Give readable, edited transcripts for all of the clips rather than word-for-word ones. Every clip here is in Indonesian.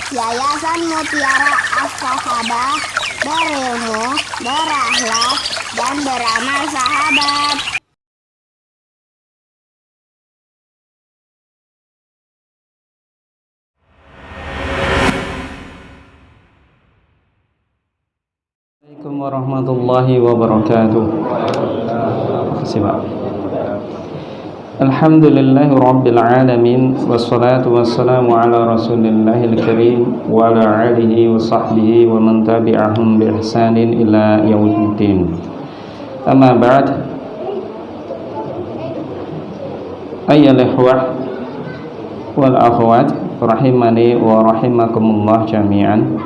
Yayasan Mutiara As-Sahabah, berilmu, berakhlak, dan beramal sahabat. Assalamualaikum warahmatullahi wabarakatuh. Alhamdulillahi rabbil alamin, wassalatu wassalamu ala rasulillahil karim wa ala alihi wa sahbihi wa man tabi'ahum bi ihsanin ila yaumiddin. Amma ba'd. Ayyuhal ikhwah wal akhwat rahimani wa rahimakumullah jami'an.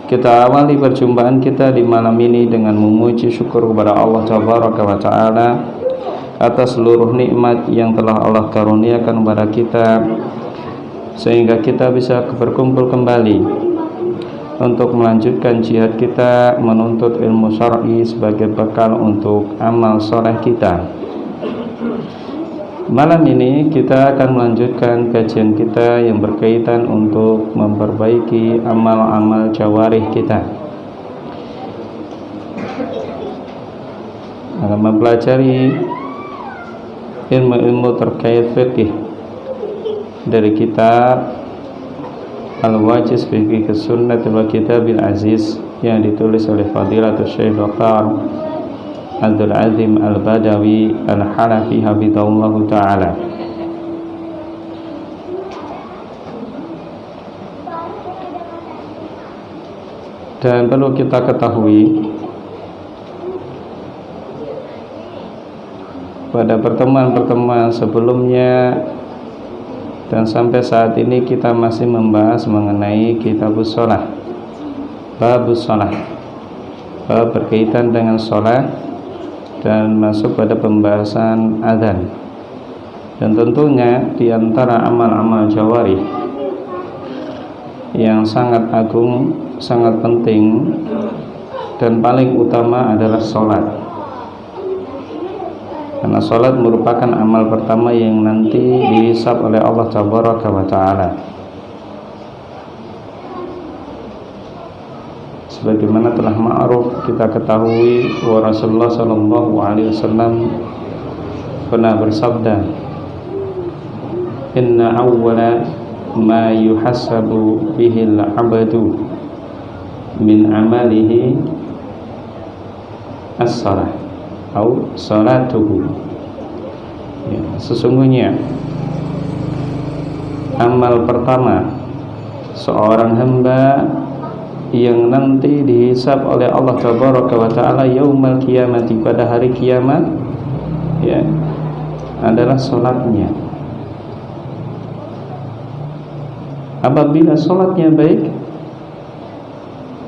Kita awali perjumpaan kita di malam ini dengan memuji syukur kepada Allah Tabaraka wa Ta'ala atas seluruh nikmat yang telah Allah karuniakan kepada kita, sehingga kita bisa berkumpul kembali untuk melanjutkan jihad kita menuntut ilmu syar'i sebagai bekal untuk amal soleh kita. Malam ini kita akan melanjutkan kajian kita yang berkaitan untuk memperbaiki amal-amal jawarih kita, akan mempelajari ilmu-ilmu terkait fikih dari kitab Al-Wajiz fi Fiqh Sunnah wal Kitabil Aziz yang ditulis oleh Fadilatul Syekh Dr. Abdul Azim Al-Badawi Al-Hanafi hafizahullahu ta'ala. Dan perlu kita ketahui, pada pertemuan-pertemuan sebelumnya dan sampai saat ini kita masih membahas mengenai kitabus shalah, babus shalah, bab berkaitan dengan shalah, dan masuk pada pembahasan adzan. Dan tentunya di antara amal-amal jawarih yang sangat agung, sangat penting dan paling utama adalah sholat. Karena sholat merupakan amal pertama yang nanti dihisab oleh Allah Tabaraka wa Ta'ala. Sebagaimana telah ma'ruf kita ketahui bahwa Rasulullah sallallahu alaihi wasallam pernah bersabda, "Inna awwala ma yuhassabu bihil 'abdu min amalihi as-salah atau salatuhu." Ya, sesungguhnya amal pertama seorang hamba yang nanti dihisab oleh Allah Tabaraka wa Ta'ala yaumal qiyamati, pada hari kiamat, ya, adalah salatnya. Apabila salatnya baik,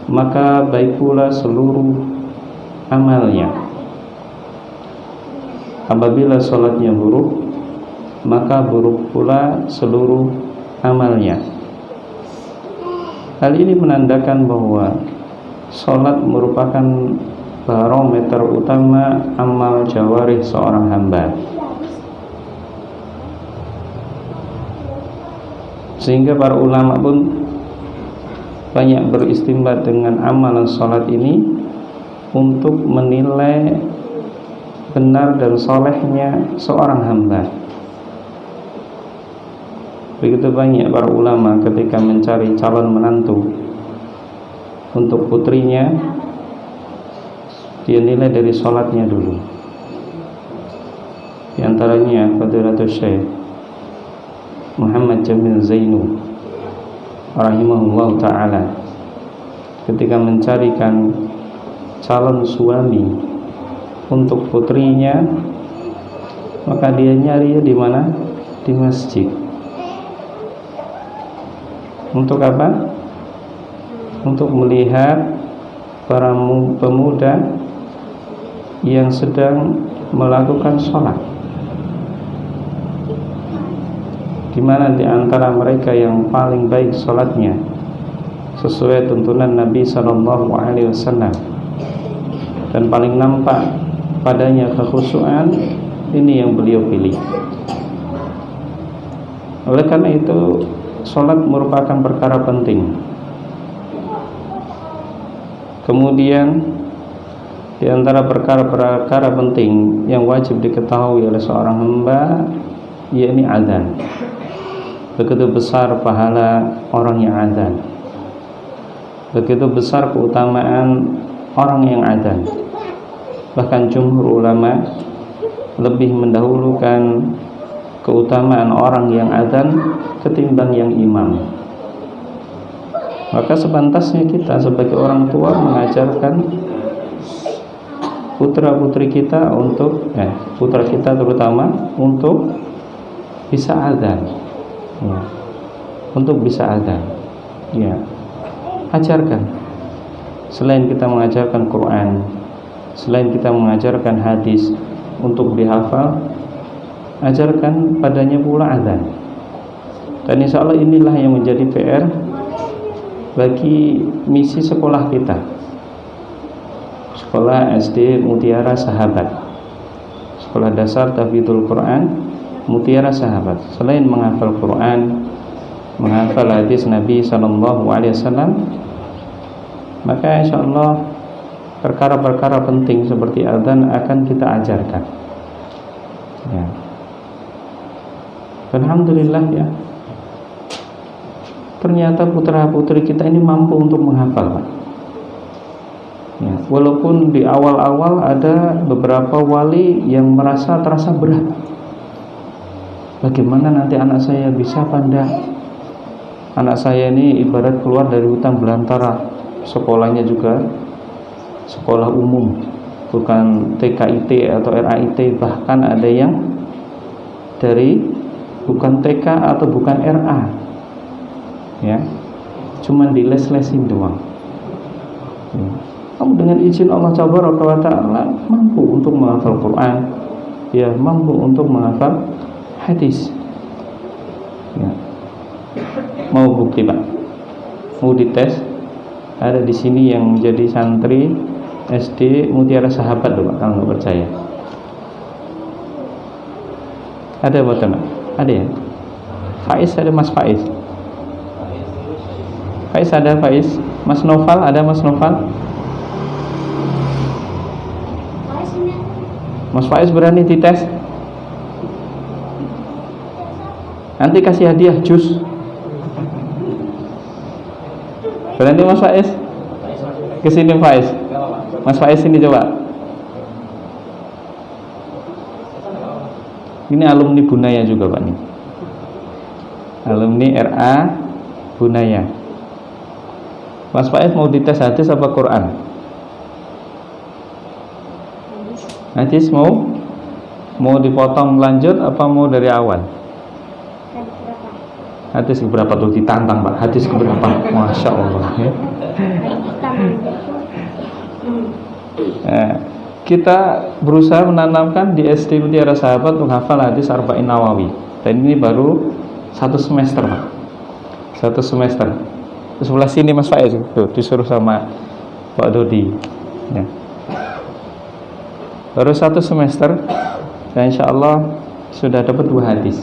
maka baik pula seluruh amalnya. Apabila salatnya buruk, maka buruk pula seluruh amalnya. Hal ini menandakan bahwa salat merupakan barometer utama amal jawarih seorang hamba. Sehingga para ulama pun banyak beristimbat dengan amalan salat ini untuk menilai benar dan solehnya seorang hamba. Begitu banyak para ulama ketika mencari calon menantu untuk putrinya, dia nilai dari sholatnya dulu. Di antaranya Fadilatul Syekh Muhammad Jamil Zainu rahimahullah ta'ala, ketika mencarikan calon suami untuk putrinya, maka dia nyari di mana? Di masjid. Untuk apa? Untuk melihat para pemuda yang sedang melakukan sholat, di mana di antara mereka yang paling baik sholatnya sesuai tuntunan Nabi Sallallahu Alaihi Wasallam dan paling nampak padanya kekhusyuan, ini yang beliau pilih. Oleh karena itu sholat merupakan perkara penting. Kemudian di antara perkara-perkara penting yang wajib diketahui oleh seorang hamba, yakni adzan. Begitu besar pahala orang yang adzan, begitu besar keutamaan orang yang adzan. Bahkan jumhur ulama lebih mendahulukan keutamaan orang yang adzan ketimbang yang imam. Maka sepantasnya kita sebagai orang tua mengajarkan putra-putri kita putra kita terutama untuk bisa adzan, ya. Untuk bisa adzan, ya. Ajarkan. Selain kita mengajarkan Quran, selain kita mengajarkan hadis untuk dihafal, ajarkan padanya pula adzan. Dan insya Allah inilah yang menjadi PR bagi misi sekolah kita, sekolah SD Mutiara Sahabat, sekolah dasar Tahfidzul Quran Mutiara Sahabat. Selain menghafal Quran, menghafal hadis Nabi Sallallahu Alaihi Wasallam, maka insya Allah perkara-perkara penting seperti adzan akan kita ajarkan, ya. Alhamdulillah, ya. Ternyata putra-putri kita ini mampu untuk menghafal, Pak. Ya, walaupun di awal-awal ada beberapa wali yang terasa berat. Bagaimana nanti anak saya bisa pandai? Anak saya ini ibarat keluar dari hutan belantara, sekolahnya juga sekolah umum, bukan TKIT atau RAIT, bahkan ada yang dari bukan TK atau bukan RA, ya, cuman diles-lesin doang. Ya. Kamu dengan izin Allah Tabaraka wa Ta'ala mampu untuk menghafal Quran, ya, mampu untuk menghafal hadis, ya. Mau bukti, Pak? Mau dites? Ada di sini yang menjadi santri SD Mutiara Sahabat, Pak, kalau nggak percaya. Ada buat Pak? Ada ya? Faiz, ada Mas Faiz? Faiz ada, Faiz? Mas Noval ada, Mas Noval? Mas Faiz berani dites? Nanti kasih hadiah jus. Berani Mas Faiz? Kesini Faiz. Mas Faiz sini coba. Ini alumni Bunaya juga, Pak, nih. Alumni RA Bunaya. Mas Faiz mau dites hadis apa Quran? Hadis mau dipotong lanjut apa mau dari awal? Hadis keberapa tuh ditantang, Pak? Hadis keberapa? Masya Allah, ya. Kita berusaha menanamkan di SD Mutiara Sahabat untuk hafal hadis Arba'in Nawawi. Dan ini baru 1 semester, Pak. 1 semester. Di sebelah sini Mas Faiz tuh disuruh sama Pak Dodi, ya. Baru 1 semester dan insya Allah sudah dapat 2 hadis.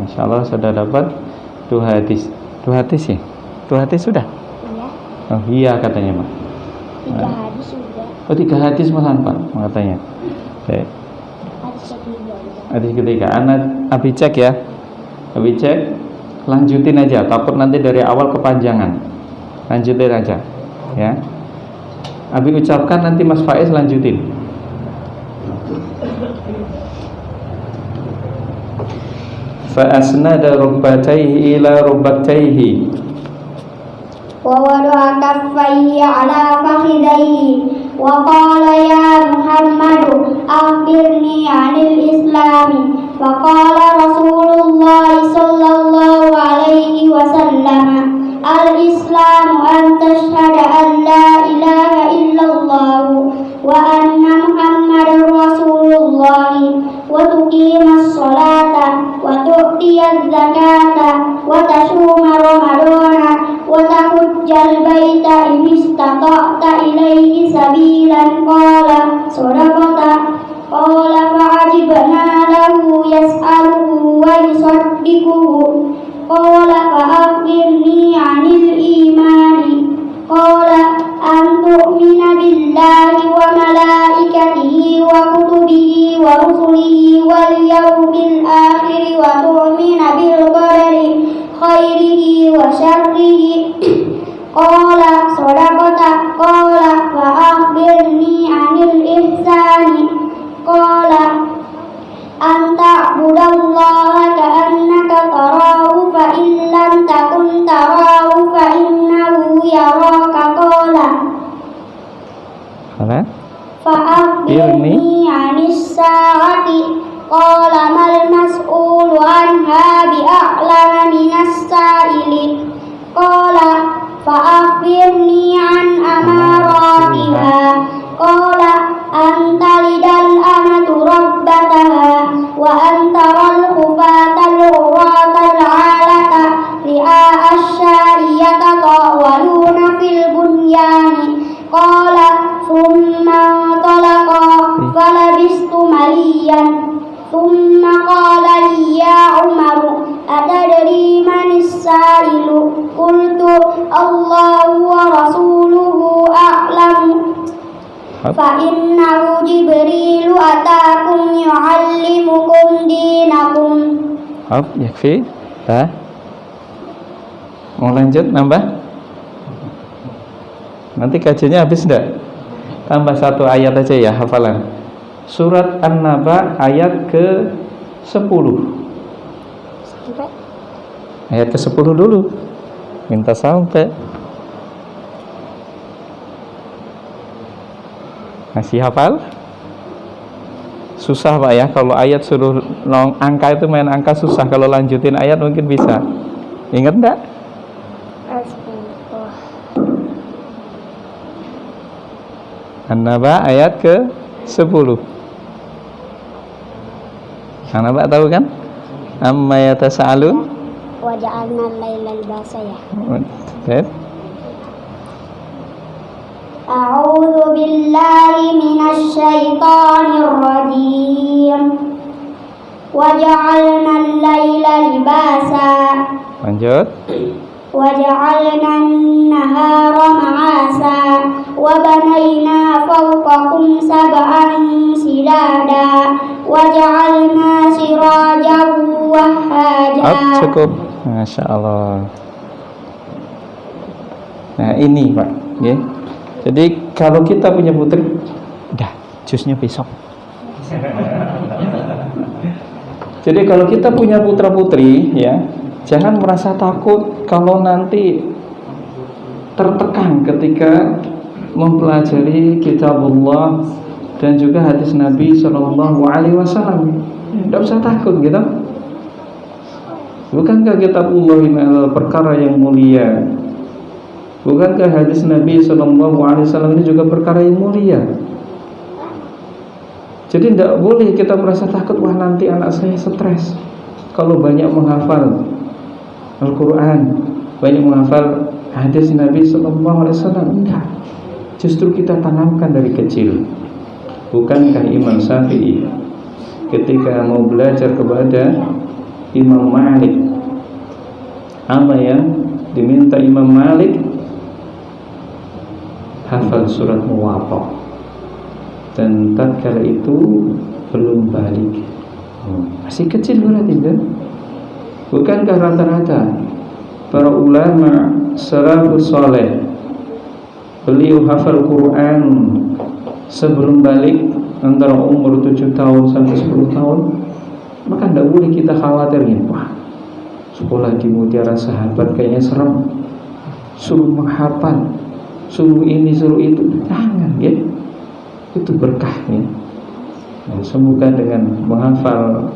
Insya Allah sudah dapat 2 hadis. 2 hadis ya? 2 hadis sudah? Iya. Oh iya katanya, Pak. 3 hadis sudah. Oh 3 hadis malahan, Pak, katanya. Baik. Hadis ketiga. Anak Abi cek ya. Abi cek, lanjutin aja. Takut nanti dari awal kepanjangan. Lanjutin aja, ya. Abi ucapkan, nanti Mas Faiz lanjutin. Fa'asnada rubbatayhi ila rubbatayhi wa wada'a kaffayhi ala fakhidayhi wa qala ya Muhammadu akhbirni 'anil islami fa qala Rasulullah sallallahu alaihi wasallam al-islamu an tashhada an la ilaha illallah wa anna Muhammadar Rasulullah wa tuqimas salata wa tu'tiyaz zakata wa tasuma ramadana wa tahujjal baita in istata'ta ilayhi sabilan qala sadaqata qala fa'ajibna lahu yas'aluhu wa yusaddiquhu قال فأخبرني عن الإيمان قال أن تؤمن بالله وملائكته وكتبه ورسله واليوم الآخر وتؤمن بالقدر خيره وشره قال صدقت قال فأخبرني عن الإحسان قال أن تعبد الله كأنك تراه فإن لم تكن تراه فإنه يراك قال فأخبرني عن الساعة قال ما المسؤول عنها بأعلم من السائل قال فأخبرني عن أماراتها قال أن تلد الأمة ربتها وأن ترى الخفاة العراة العالة رئاء الشاء يتطاولون في البنيان قال ثم انطلقا فلبثت مليا ثم قال لي يا عمر أتدري من السائل قلت الله ورسوله أعلم فإنه جبريل أتاكم يعلمكم دينكم. Yakfi. Mau lanjut nambah? Nanti kajiannya habis enggak? Tambah satu ayat aja ya hafalan. Surat An-Naba ayat ke-10. Ayat ke-10 dulu. Minta sampai. Masih hafal? Susah Pak ya, kalau ayat suruh angka itu main angka susah. Kalau lanjutin ayat mungkin bisa. Ingat enggak? An-Naba ayat ke-10. An-Naba tahu kan? Amma yatasaalun wa ja'alna al-laila libasa ya. A'udzu billahi minasy syaithanir rajim. Wa ja'alna al-laila libasa. Lanjut. وجعلنا النهار معاشا وبنينا فوقكم سبعا شدادا وجعلنا سراجا وهاجا. Cukup, Masya Allah. Nah ini Pak ya. Jadi kalau kita punya putri, udah jusnya besok. Jadi kalau kita punya putra putri ya, jangan merasa takut kalau nanti tertekan ketika mempelajari kitabullah dan juga hadis Nabi Shallallahu Alaihi Wasallam. Tidak usah takut gitu. Bukankah kitabullah ini adalah perkara yang mulia? Bukankah hadis Nabi Shallallahu Alaihi Wasallam ini juga perkara yang mulia? Jadi tidak boleh kita merasa takut, wah nanti anak saya stres kalau banyak menghafal Al-Quran, banyak menghafal hadis Nabi Sallallahu Alaihi Wasallam. Enggak, justru kita tanamkan dari kecil. Bukankah Imam Syafi'i ketika mau belajar kepada Imam Malik, apa yang diminta Imam Malik? Hafal surat Muwatta. Dan tatkala itu belum balik, masih kecil berarti kan? Bukankah rata-rata para ulama salafus saleh beliau hafal Quran sebelum balik antara umur 7 tahun sampai 10 tahun? Maka tidak boleh kita khawatir nih, wah sekolah di Mutiara Sahabat kayaknya serem, suruh menghafal, suruh ini suruh itu. Jangan ya, itu berkahnya. Nah, semoga dengan menghafal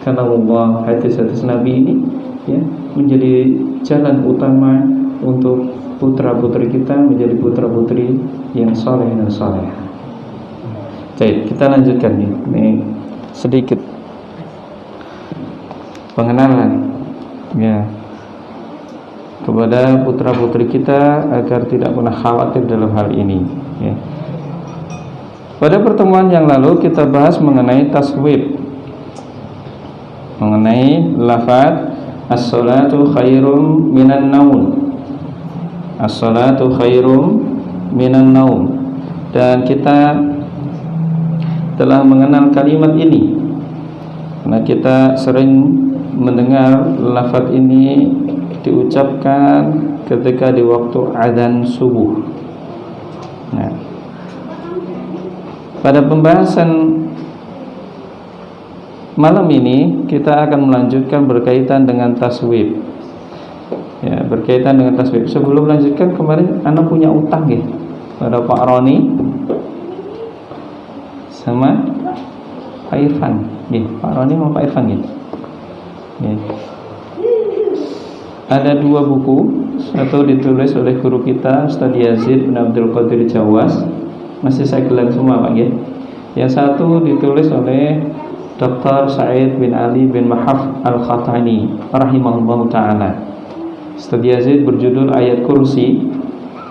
kalamullah, hadis-hadis Nabi ini ya, menjadi jalan utama untuk putra-putri kita menjadi putra-putri yang saleh dan salehah. Baik, kita lanjutkan nih. Ini sedikit pengenalan ya kepada putra-putri kita agar tidak pernah khawatir dalam hal ini ya. Pada pertemuan yang lalu kita bahas mengenai taswib, mengenai lafaz As-salatu khairum minan naum. As-salatu khairum minan naum. Dan kita telah mengenal kalimat ini karena kita sering mendengar lafaz ini diucapkan ketika di waktu adzan subuh. Nah, pada pembahasan malam ini kita akan melanjutkan berkaitan dengan taswib. Ya, berkaitan dengan taswib. Sebelum melanjutkan, kemarin anak punya utang ya pada Pak Roni sama Pak Irfan. Ya, Pak Roni sama Pak Irfan ya. Ya. Ada dua buku, satu ditulis oleh guru kita Ustaz Yazid bin Abdul Qadir Jawas, masih saya gelar semua Pak ya. Yang satu ditulis oleh Dr. Said bin Ali bin Mahaf Al-Khatani rahimahullah ta'ala. Ustaz Yazid berjudul Ayat Kursi,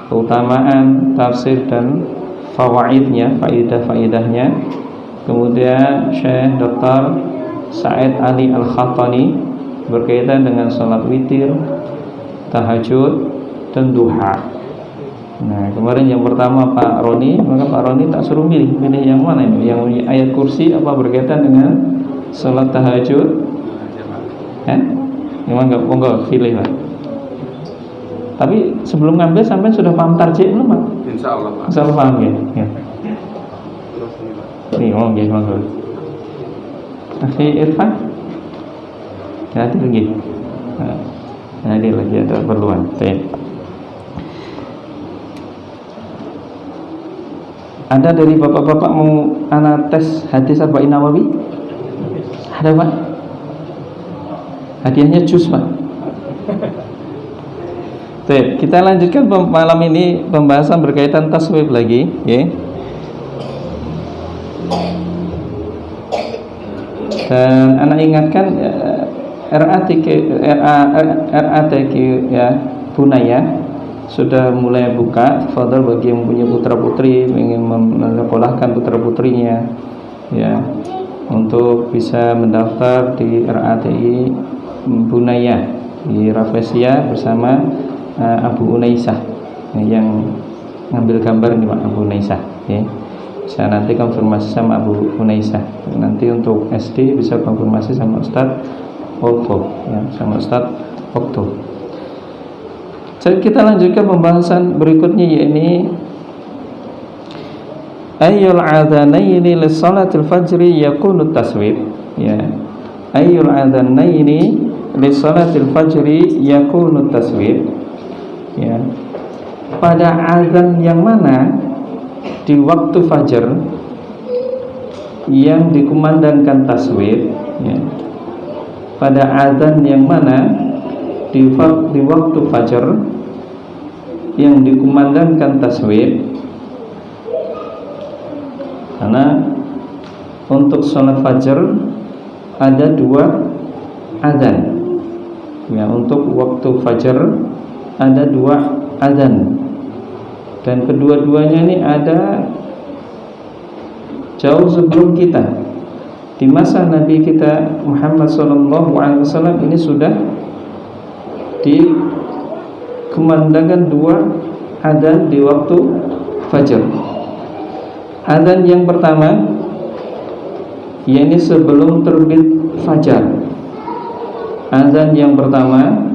keutamaan, tafsir dan fawaidnya, faidah-faidahnya. Kemudian Syekh Dr. Said Ali Al-Khatani berkaitan dengan salat witir, tahajud dan duha. Nah, kemarin yang pertama Pak Roni, maka Pak Roni tak suruh milih yang mana ini? Yang ayat kursi apa berkaitan dengan salat tahajud? Memang enggak pilih Pak. Tapi sebelum ngambil sampai sudah paham tarjih belum Pak? Insyaallah Pak. Insyaallah paham ya. Terus ini Pak. Nih, monggo. Akhi Irfan. Hadir lagi. Hadir lagi ada perluan. Ada dari bapak-bapak mau ana tes hadis Arba'in Nawawi? Ada Pak? Hadiahnya jus Pak. Baik, kita lanjutkan malam ini pembahasan berkaitan taswib lagi, ya. Dan anak ingatkan RATQ ya Bunaya sudah mulai buka. Fadhil bagi yang punya putra-putri ingin menyekolahkan putra-putrinya ya untuk bisa mendaftar di RATI Bunaya di Rafflesia bersama Abu Unaisah yang ngambil gambar nih Pak Abu Unaisah ya. Saya nanti konfirmasi sama Abu Unaisah. Nanti untuk SD bisa konfirmasi sama Ustadz Okto ya, sama Ustadz Okto. Jadi kita lanjutkan pembahasan berikutnya, yakni ayyul adzanaini li salatil fajri yakunu taswib ya. Ayyul adzanaini li salatil fajri yakunu taswib ya. Pada azan yang mana di waktu fajar yang dikumandangkan taswib ya. Pada azan yang mana di waktu fajar yang dikumandangkan taswib. Karena untuk sholat fajar ada dua azan ya, untuk waktu fajar ada dua azan, dan kedua-duanya ini ada jauh sebelum kita. Di masa Nabi kita Muhammad SAW ini sudah dikumandangkan dua adzan di waktu fajar. Adzan yang pertama yakni sebelum terbit fajar. Adzan yang pertama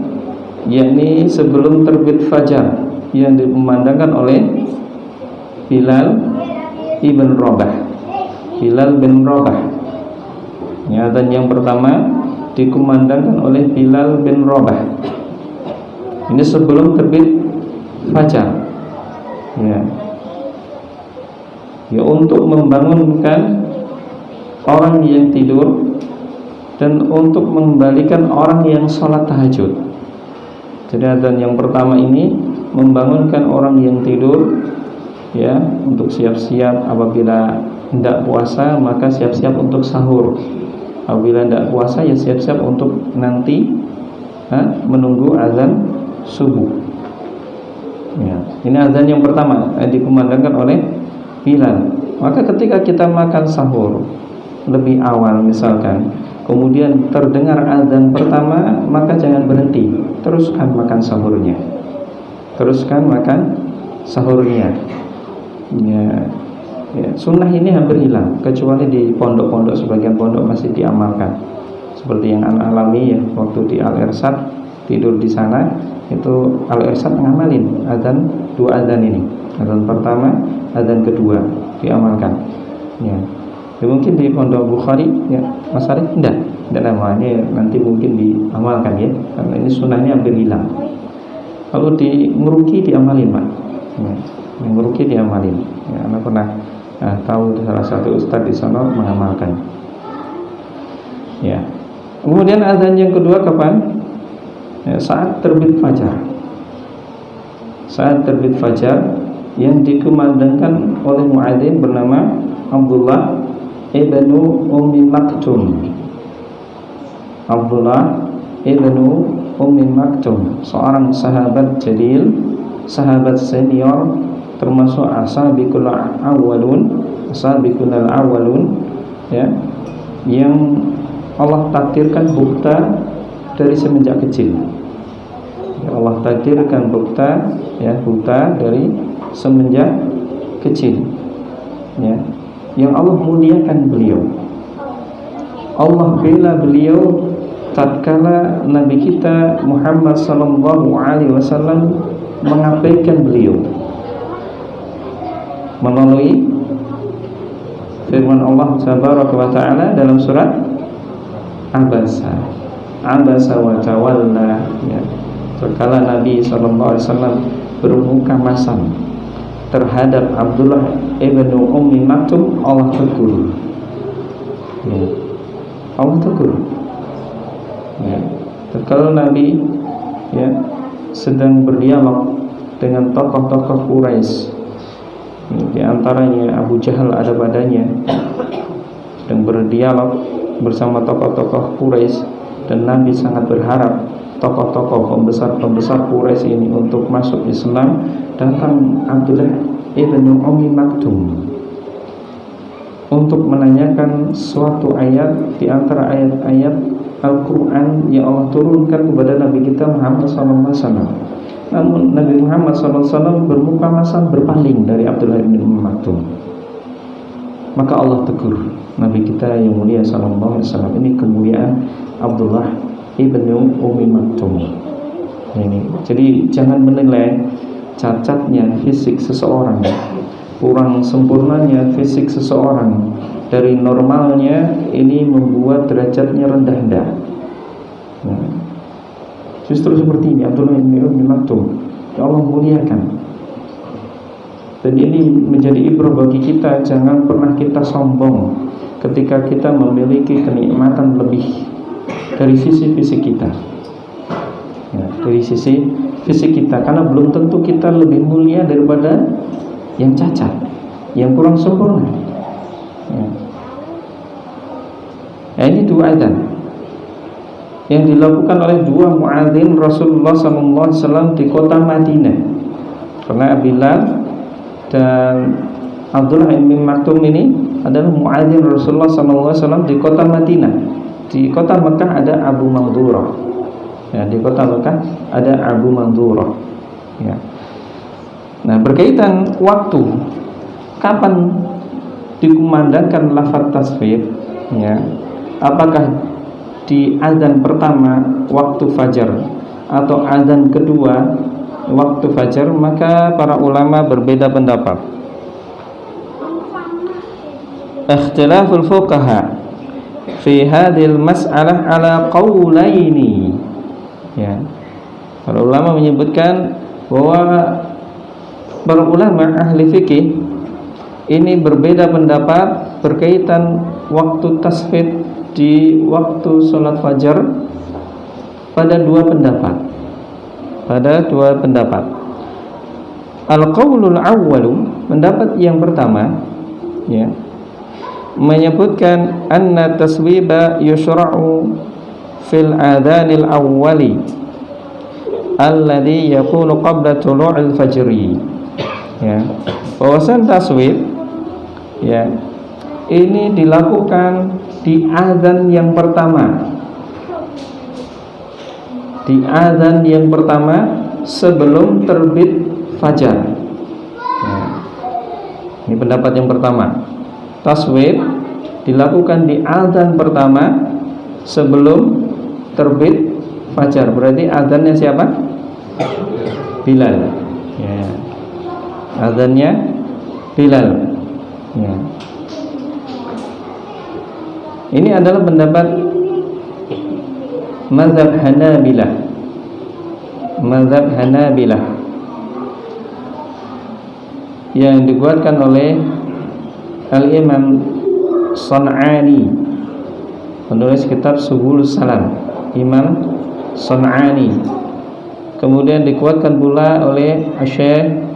yakni sebelum terbit fajar yang dikumandangkan oleh Bilal ibn Rabah. Bilal bin Rabah. Adzan yang pertama dikumandangkan oleh Bilal bin Rabah. Ini sebelum terbit fajar. Ya, untuk membangunkan orang yang tidur dan untuk mengembalikan orang yang sholat tahajud. Jadi adzan yang pertama ini membangunkan orang yang tidur ya, untuk siap-siap apabila hendak puasa maka siap-siap untuk sahur. Apabila hendak puasa ya siap-siap untuk nanti menunggu azan subuh. Ya, ini azan yang pertama dikumandangkan oleh Bilal. Maka ketika kita makan sahur lebih awal misalkan, kemudian terdengar azan pertama, maka jangan berhenti, teruskan makan sahurnya. Teruskan makan sahurnya. Sunnah ini hampir hilang, kecuali di pondok-pondok, sebagian pondok masih diamalkan. Seperti yang anak alami ya, waktu di Al-Irsyad tidur di sana, itu Al-Irsyad ngamalin azan, 2 azan ini. Azan pertama, azan kedua diamalkan. Ya mungkin di pondok Bukhari ya, Mas Arif enggak namanya, nanti mungkin diamalkan ya, karena ini sunnahnya hampir hilang. Kalau di Ngeruki diamalin Pak, ya, Ngeruki diamalin ya, Anda pernah tahu salah satu ustadz di sana mengamalkan ya. Kemudian azan yang kedua kapan? Ya, saat terbit fajar. Saat terbit fajar yang dikumandangkan oleh muadzin bernama Abdullah ibnu Ummi Maktum. Abdullah ibnu Ummi Maktum, seorang sahabat jalil, sahabat senior, termasuk asabiqul awwalun ya, yang Allah takdirkan buta dari semenjak kecil. Ya, Allah takdirkan buta dari semenjak kecil ya, yang Allah muliakan beliau. Allah bela beliau tatkala Nabi kita Muhammad sallallahu alaihi wasallam mengabaikan beliau melalui firman Allah tabaraka wa taala dalam surat Abasa wa tawalla ya. Tatkala Nabi sallallahu alaihi wasallam bermuka masam terhadap Abdullah ibnu Ummi Maktum, Allah tegur ya. Allah tegur ya. Tatkala Nabi ya sedang berdialog dengan tokoh-tokoh Quraisy, di antaranya Abu Jahal ada padanya, sedang berdialog bersama tokoh-tokoh Quraisy, dan Nabi sangat berharap tokoh-tokoh pembesar Quraisy ini untuk masuk Islam. Datang Abdullah ibnu Ummi Maktum untuk menanyakan suatu ayat di antara ayat-ayat Al-Quran yang Allah turunkan kepada Nabi kita Muhammad SAW. Namun Nabi Muhammad SAW bermuka masam berpaling dari Abdullah ibnu Ummi Maktum. Maka Allah tegur Nabi kita yang mulia SAW. Ini kemuliaan Abdullah ibnu Ummi Maktum ini. Jadi jangan menilai cacatnya fisik seseorang, kurang sempurnanya fisik seseorang dari normalnya, ini membuat derajatnya rendah. Justru seperti ini Abdullah bin Ummi Maktum, ya Allah muliakan. Dan ini menjadi ibrah bagi kita. Jangan pernah kita sombong ketika kita memiliki kenikmatan lebih dari sisi fisik kita ya, dari sisi fisik kita, karena belum tentu kita lebih mulia daripada yang cacat, yang kurang sempurna ya. Ini 2 azan yang dilakukan oleh 2 muadzin Rasulullah SAW di kota Madinah, karena Bilal dan Abdullah bin Maktum ini adalah muadzin Rasulullah SAW di kota Madinah. Di kota Mekah ada Abu Mandurah ya, di kota Mekah ada Abu Mandurah ya. Nah, berkaitan waktu kapan dikumandangkan lafaz tasbih ya, apakah di azan pertama waktu fajar atau azan kedua waktu fajar, maka para ulama berbeda pendapat. Ikhtilaful fuqaha fi hadhil mas'alah ala qaulaini ya. Para ulama menyebutkan bahwa para ulama ahli fikih ini berbeda pendapat berkaitan waktu tasbih di waktu sholat fajar pada 2 pendapat. Al-qaulul awwalu, pendapat yang pertama ya, menyebutkan anna taswiba yushra'u fil adhanil awwali alladhi yakunu qabla tulu'il fajri ya, bahwasan taswib ya ini dilakukan di azan yang pertama. Di azan yang pertama sebelum terbit fajar. Nah, ini pendapat yang pertama. Taswib dilakukan di azan pertama sebelum terbit fajar. Berarti azannya siapa? Bilal. Ya. Azannya Bilal. Ya. Ini adalah pendapat mazhab Hanabilah. Mazhab Hanabilah yang dikuatkan oleh Al-Imam San'ani, penulis kitab Subul Salam, Imam San'ani. Kemudian dikuatkan pula oleh Syekh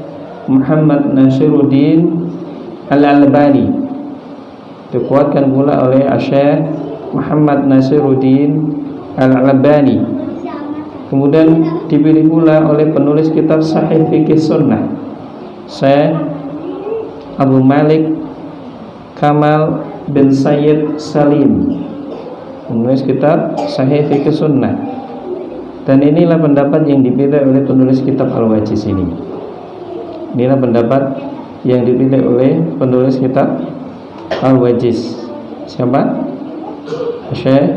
Muhammad Nasiruddin Al-Albani, dikuatkan pula oleh Syekh Muhammad Nasiruddin Al-Albani. Kemudian dipilih pula oleh penulis kitab Sahih Fikih Sunnah, Syekh Abu Malik Kamal bin Sayyid Salim, penulis kitab Sahih Fikih Sunnah. Dan inilah pendapat yang dipilih oleh penulis kitab Al-Wajiz ini. Inilah pendapat yang dipilih oleh penulis kitab Al-Wajiz. Siapa? Syekh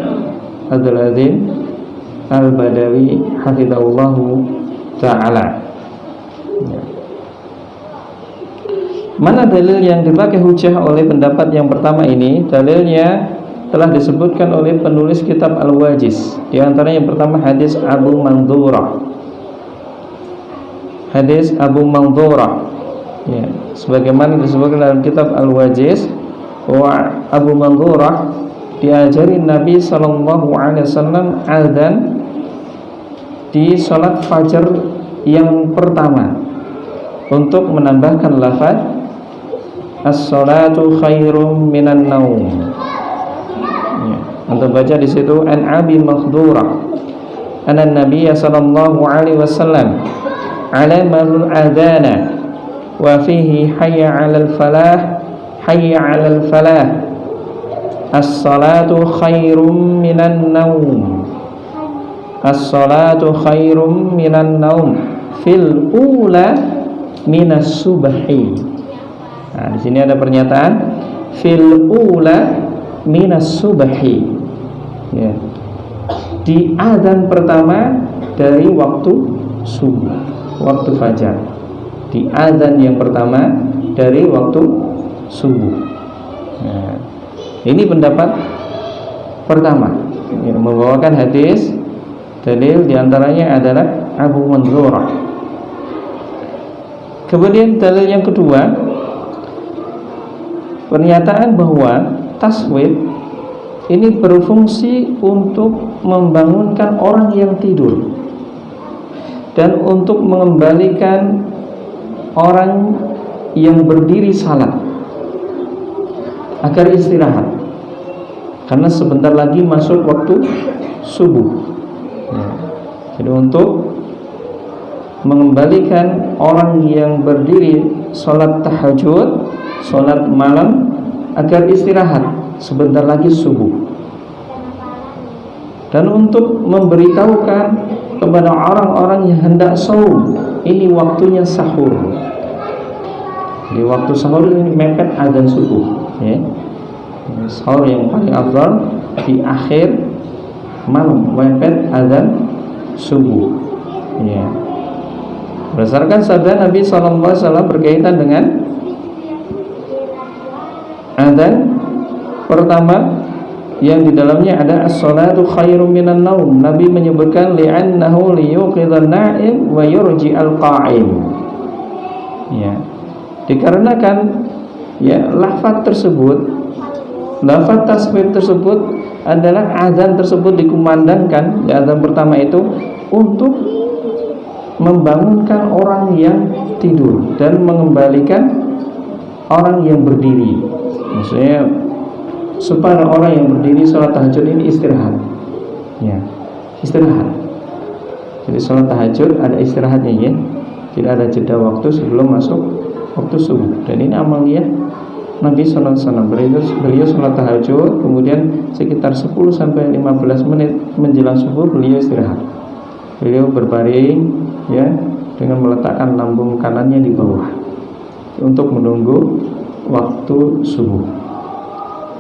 Abdul Azim Al-Badawi hafizahullahu ta'ala. Ya. Mana dalil yang dipakai hujah oleh pendapat yang pertama ini? Dalilnya telah disebutkan oleh penulis kitab Al-Wajiz. Di antara yang pertama hadis Abu Mandurah. Hadis Abu Mandurah. Ya, sebagaimana disebutkan dalam kitab Al-Wajiz bahwa Abu Mandurah diajari Nabi sallallahu alaihi wasallam azan di salat fajar yang pertama untuk menambahkan lafaz as-salatu khairum minan naum. Ya, untuk baca di situ an Abi Makhdurah anna Nabi sallallahu alaihi wasallam alamal adana wa fihi hayya 'alal falah hayya 'alal falah as-salatu khairum minan naum. As-salatu khairum minan naum fil ula minas subhi. Nah, di sini ada pernyataan fil ula minas subhi. Ya. Di azan pertama dari waktu subuh, waktu fajar. Di azan yang pertama dari waktu subuh. Nah, ini pendapat pertama yang membawakan hadis. Dalil diantaranya adalah Abu Mandurah. Kemudian dalil yang kedua, pernyataan bahwa taswib ini berfungsi untuk membangunkan orang yang tidur dan untuk mengembalikan orang yang berdiri salat agar istirahat, karena sebentar lagi masuk waktu subuh. Ya. Jadi untuk mengembalikan orang yang berdiri sholat tahajud, sholat malam agar istirahat sebentar lagi subuh, dan untuk memberitahukan kepada orang-orang yang hendak saum ini waktunya sahur. Di waktu sahur ini mepet azan subuh. Ya. Sahur yang paling afdal di akhir malam, mepet azan subuh. Ya. Berdasarkan sabda Nabi SAW berkaitan dengan azan pertama yang di dalamnya ada as-salatu khairum minan naum. Nabi menyebutkan li'annahu liyuqidhan na'im wa yurji'al qa'im. Ya. Dikarenakan ya lafaz tersebut, lafaz tasbih tersebut adalah azan tersebut dikumandangkan di azan pertama itu untuk membangunkan orang yang tidur dan mengembalikan orang yang berdiri. Maksudnya supaya orang yang berdiri sholat tahajud ini istirahat. Ya, istirahat. Jadi sholat tahajud ada istirahatnya ya. Tidak ada jeda waktu sebelum masuk waktu subuh. Dan ini amaliyah Nabi SAW. Beliau sholat tahajud, kemudian sekitar 10 sampai 15 menit menjelang subuh beliau istirahat. Beliau berbaring ya dengan meletakkan lambung kanannya di bawah untuk menunggu waktu subuh.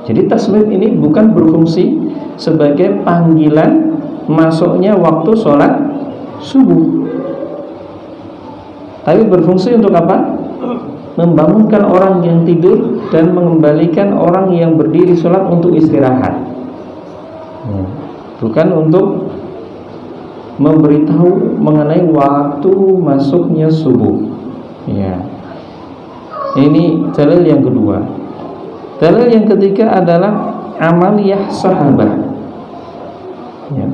Jadi taswib ini bukan berfungsi sebagai panggilan masuknya waktu sholat subuh, tapi berfungsi untuk apa? Membangunkan orang yang tidur dan mengembalikan orang yang berdiri sholat untuk istirahat, bukan untuk memberitahu mengenai waktu masuknya subuh. Ya. Ini dalil yang kedua. Dalil yang ketiga adalah amaliyah sahabat. Ya.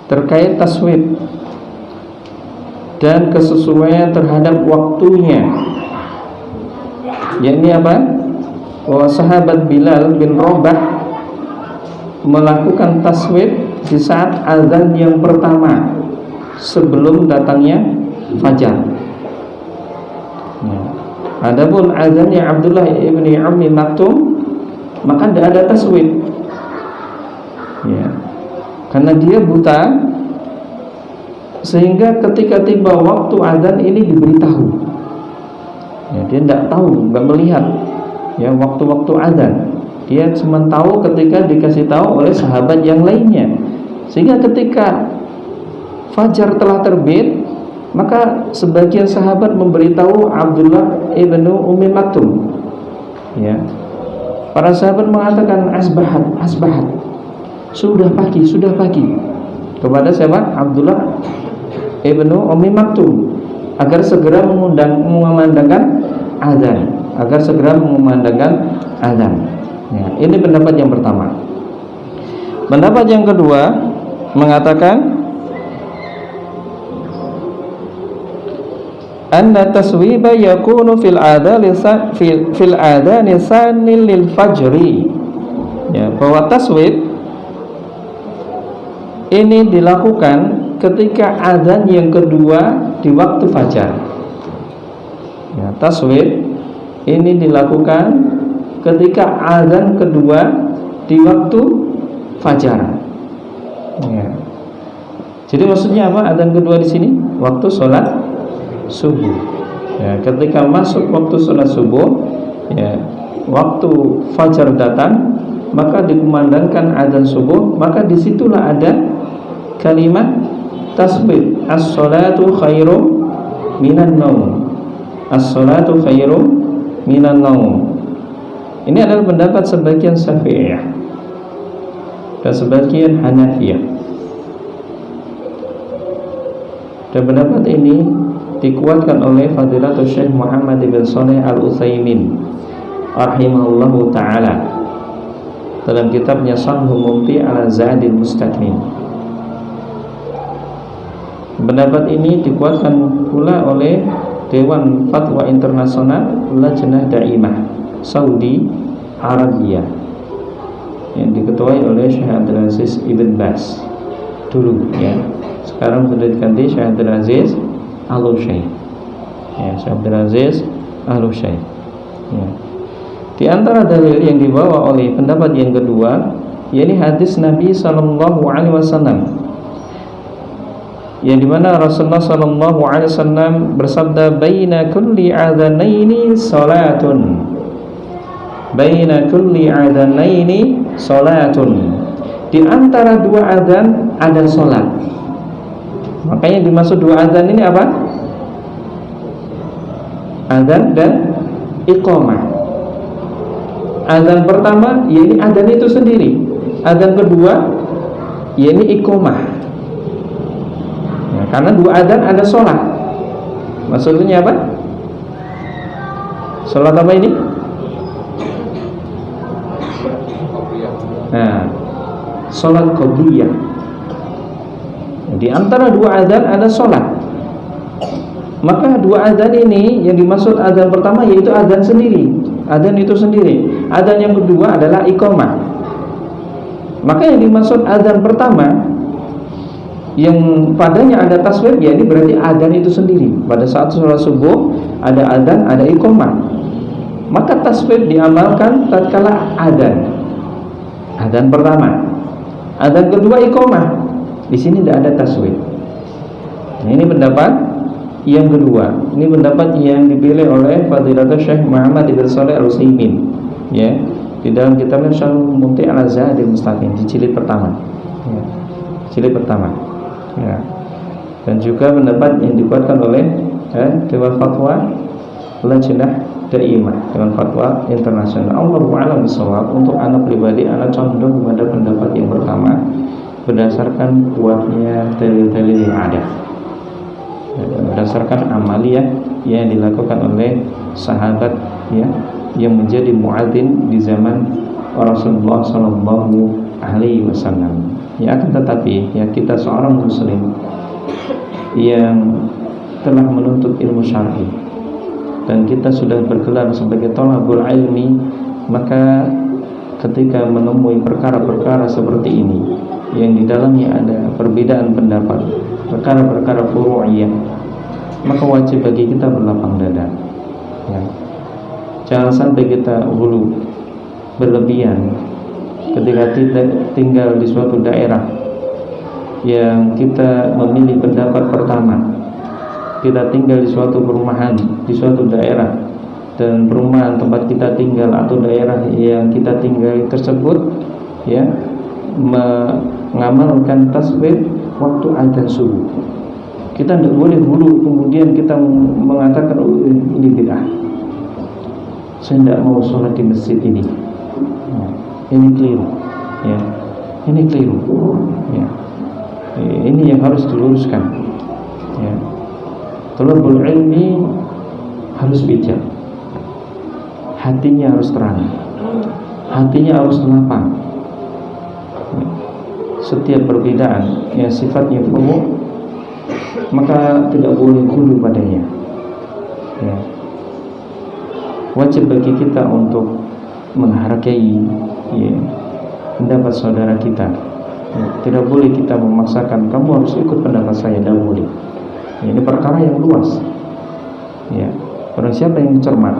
Terkait taswib dan kesesuaian terhadap waktunya. Yakni apa? Bahwa sahabat Bilal bin Rabah melakukan taswib di saat azan yang pertama sebelum datangnya fajar. Ya. Adapun azannya Abdullah ibni Ummi Maktum maka tidak ada taswib. Ya. Karena dia buta, sehingga ketika tiba waktu azan ini diberitahu. Ya, dia tidak tahu, tidak melihat ya waktu-waktu azan. Dia cuma tahu ketika dikasih tahu oleh sahabat yang lainnya. Sehingga ketika fajar telah terbit, maka sebagian sahabat memberitahu Abdullah ibnu Ummi Maktum. Ya. Para sahabat mengatakan asbahat, sudah pagi. Kepada siapa? Abdullah ibnu Ummi Maktum, agar segera mengumandangkan azan. Ya, ini pendapat yang pertama. Pendapat yang kedua mengatakan anna taswiba yakunu fil adani sanil lil fajri. Ya, bahwa taswib ini dilakukan ketika azan yang kedua di waktu fajar. Ya, taswib ini dilakukan ketika azan kedua di waktu fajar. Ya. Jadi maksudnya apa? Azan kedua di sini waktu sholat subuh. Ya, ketika masuk waktu sholat subuh, ya, waktu fajar datang, maka dikumandangkan azan subuh, maka disitulah ada kalimat tasbih, as-salatu khairum minan naum. As-salatu khairum minan naum. Ini adalah pendapat sebagian Syafi'iyah dan sebagian Hanafiyah. Dan pendapat ini dikuatkan oleh Fadilatul Syekh Muhammad bin Shalih Al-Utsaimin rahimahullahu ta'ala dalam kitabnya Sharhul Mumti' ala Zadil Mustaqim. Pendapat ini dikuatkan pula oleh Dewan Fatwa Internasional Lajnah Daimah Saudi Arabia yang diketuai oleh Syekh Abdul Aziz Ibn Baz dulu, ya. Sekarang sudah diganti Syekh Abdul Aziz Al-Syekh. Ya, Syekh Abdul Aziz Al-Syekh. Ya. Di antara dalil yang dibawa oleh pendapat yang kedua, yakni hadis Nabi sallallahu alaihi wasallam, yang dimana Rasulullah sallallahu alaihi wasallam bersabda, "Baina kulli adzanaini salatun." Baina kulli adzanaini salatun. Di antara dua adzan ada salat. Makanya dimaksud dua adzan ini apa? Adzan dan iqamah. Adzan pertama yakni adzan itu sendiri. Adzan kedua yakni iqamah. Ya, karena dua adzan ada sholat. Maksudnya apa? Sholat apa ini? Nah, sholat qabliyah. Di antara dua adzan ada sholat. Maka dua adzan ini yang dimaksud adzan pertama yaitu adzan sendiri. Adzan itu sendiri. Adzan yang kedua adalah iqamah. Maka yang dimaksud adzan pertama yang padanya ada tasbih, ya ini berarti adzan itu sendiri. Pada saat sholat subuh ada adzan, ada iqamah. Maka taswib diamalkan tatkala adzan pertama, adzan kedua iqamah. Di sini tidak ada taswib. Nah, ini pendapat yang kedua. Ini pendapat yang dipilih oleh Fadilatul Syekh Muhammad Ibn Shalih Al-Utsaimin, ya, di dalam kitabnya Syarhul Mumti' 'ala Zadil Mustaqim di jilid pertama. Ya, jilid pertama. Ya. Dan juga pendapat yang dikuatkan oleh Dewan Fatwa Lajnah Daimah, Dewan Fatwa Internasional. Allahu a'lam bishawab. Untuk anak pribadi, anak condong kepada pendapat yang pertama berdasarkan kuatnya dalil-dalil yang ada, berdasarkan amaliyah yang dilakukan oleh sahabat, ya, yang menjadi muadzin di zaman Rasulullah sallallahu alaihi wasallam. Ya, akan tetapi ya, kita seorang muslim yang telah menuntut ilmu syar'i dan kita sudah bergelar sebagai thalabul ilmi, maka ketika menemui perkara-perkara seperti ini yang di dalamnya ada perbedaan pendapat, perkara-perkara furu'iyah, maka wajib bagi kita berlapang dada, ya. Jangan sampai kita hulu berlebihan ketika tinggal di suatu daerah yang kita memilih pendapat pertama. Kita tinggal di suatu perumahan, di suatu daerah, dan perumahan tempat kita tinggal atau daerah yang kita tinggal tersebut, ya, mengamalkan tasbih waktu adzan subuh. Kita tidak boleh dulu kemudian kita mengatakan, oh, ini bid'ah, saya tidak mau sholat di masjid ini. Nah, ini keliru, ya, ini keliru, ya. Ini yang harus diluruskan, ya. Thalabul ilmi harus bijak, hatinya harus terang, hatinya harus lapang. Setiap perbedaan yang sifatnya furu', maka tidak boleh ghulu padanya, ya. Wajib bagi kita untuk menghargai, ya, pendapat saudara kita, ya. Tidak boleh kita memaksakan kamu harus ikut pendapat saya, tidak boleh. Ini perkara yang luas, ya. Orang siapa yang cermat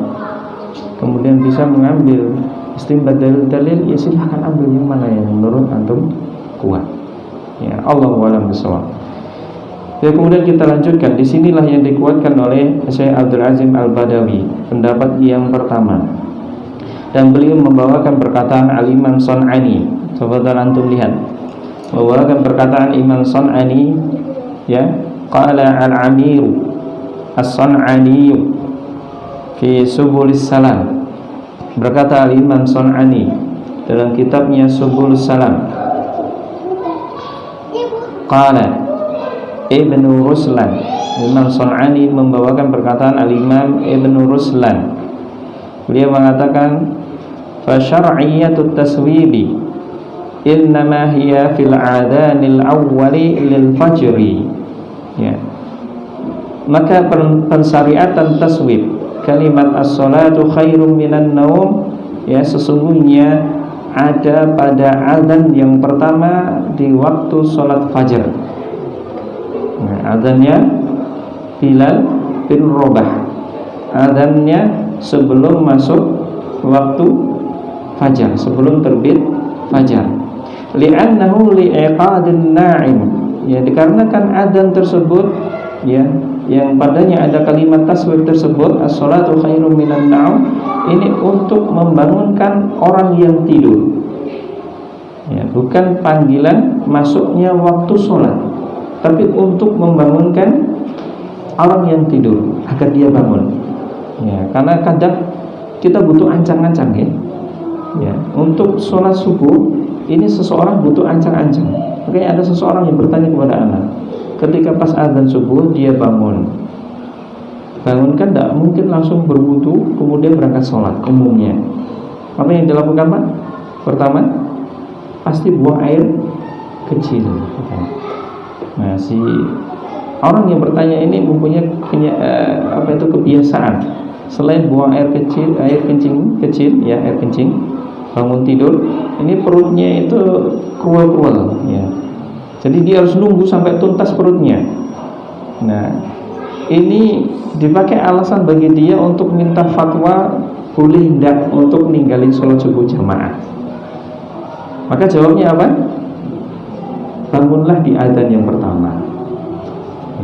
kemudian bisa mengambil istinbat dalil-dalil, ya silahkan ambil yang mana yang menurut antum kuat, ya. Allahu a'lam bishawab. Ya, kemudian kita lanjutkan. Disinilah yang dikuatkan oleh Syekh Abdul Azim Al-Badawi, pendapat yang pertama. Dan beliau membawakan perkataan Al-Imam Sun'ani. Coba antum lihat, membawakan perkataan Imam Sun'ani, ya. Qala Al-Amir As-Sun'ani fi Subulis Salam. Berkata Al-Imam Sun'ani dalam kitabnya Subulis Salam, qala Ibnu Ruslan. Imam Sun'ani membawakan perkataan Al-Imam Ibnu Ruslan. Beliau mengatakan, fa syar'iyyatut taswibi innama hiya fil adhanil awwali lil fajri, ya. Maka pensyariatan taswib kalimat as-salatu khairum minan naum, ya, sesungguhnya ada pada azan yang pertama di waktu salat fajar. Nah, azannya Bilal bin Rabah, azannya sebelum masuk waktu fajar, sebelum terbit fajar. Li'annahu li'iqadin na'im, ya, dikarenakan azan tersebut, ya, yang padanya ada kalimat tasbih tersebut, as-salatu khairum minan na'um, ini untuk membangunkan orang yang tidur, ya, bukan panggilan masuknya waktu sholat, tapi untuk membangunkan orang yang tidur agar dia bangun, ya. Karena kadang kita butuh ancang-ancang, ya. Untuk sholat subuh ini seseorang butuh ancang-ancang. Makanya ada seseorang yang bertanya kepada anak, ketika pas azan subuh dia bangun kan tidak mungkin langsung berwudu kemudian berangkat sholat umumnya. Apa yang dilakukan, Pak? Pertama, pasti buang air kecil. Nah, si orang yang bertanya ini mempunyai kebiasaan, selain buang air kencing kecil, ya, air kencing bangun tidur, ini perutnya itu krual-krual, ya. Jadi dia harus nunggu sampai tuntas perutnya. Nah, ini dipakai alasan bagi dia untuk minta fatwa boleh tidak untuk ninggalin sholat subuh jamaah? Maka jawabnya apa? Bangunlah di adzan yang pertama.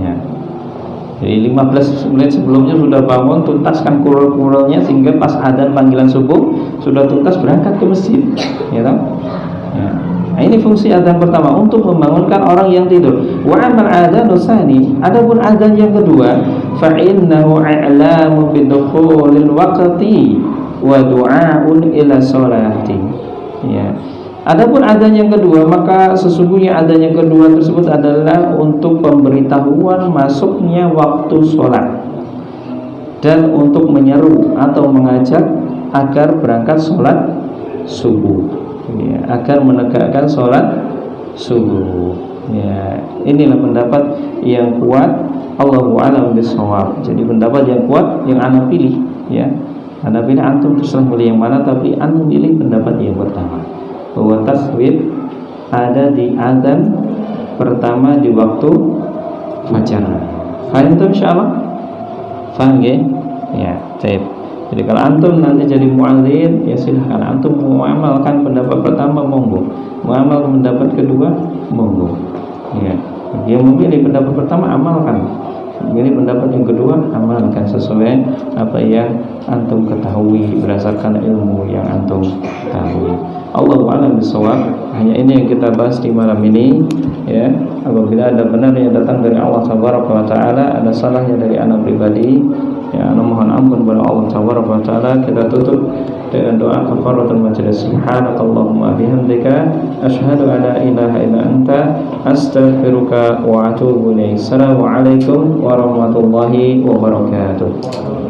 Ya. Jadi 15 menit sebelumnya sudah bangun, tuntaskan kurul-kurulnya sehingga pas adzan panggilan subuh sudah tuntas, berangkat ke masjid. Ya, toh? Ya. Nah, ini fungsi adzan pertama untuk membangunkan orang yang tidur. Wa amal adzanu tsani, adapun adzan yang kedua, fa innahu i'lamu bidukhulil waqti wa du'aun ila sholati. Ya. Adapun adzan yang kedua, maka sesungguhnya adzan yang kedua tersebut adalah untuk pemberitahuan masuknya waktu sholat dan untuk menyeru atau mengajak agar berangkat sholat subuh, ya, agar menegakkan sholat subuh. Ya, inilah pendapat yang kuat. Allahu a'lam bishawab. Jadi pendapat yang kuat yang ana pilih, ya. Ana pilih, antum terserah pilih yang mana, tapi ana pilih pendapat yang pertama, bahwa taswib ada di adzan pertama di waktu fajar. Faham itu insyaallah? Faham ya? Ya, baik. Jadi kalau antum nanti jadi muadzin, ya silahkan antum mengamalkan pendapat pertama, monggo. Mengamalkan pendapat kedua, monggo. Ya, yang memilih pendapat pertama amalkan. Memilih pendapat yang kedua amalkan sesuai apa yang antum ketahui berdasarkan ilmu yang antum ketahui. Allahu a'lam bishawab. Hanya ini yang kita bahas di malam ini, ya. Apabila ada benar yang datang dari Allah Subhanahu wa taala, ada salahnya dari anak pribadi, ya, ana mohon ampun kepada Allah Subhanahu wa taala. Kita tutup dengan doa kafaratul majelis. Subhanakallahumma bihamdika asyhadu an la ilaha illa anta astaghfiruka wa atubu ilaik. Assalamualaikum warahmatullahi wabarakatuh.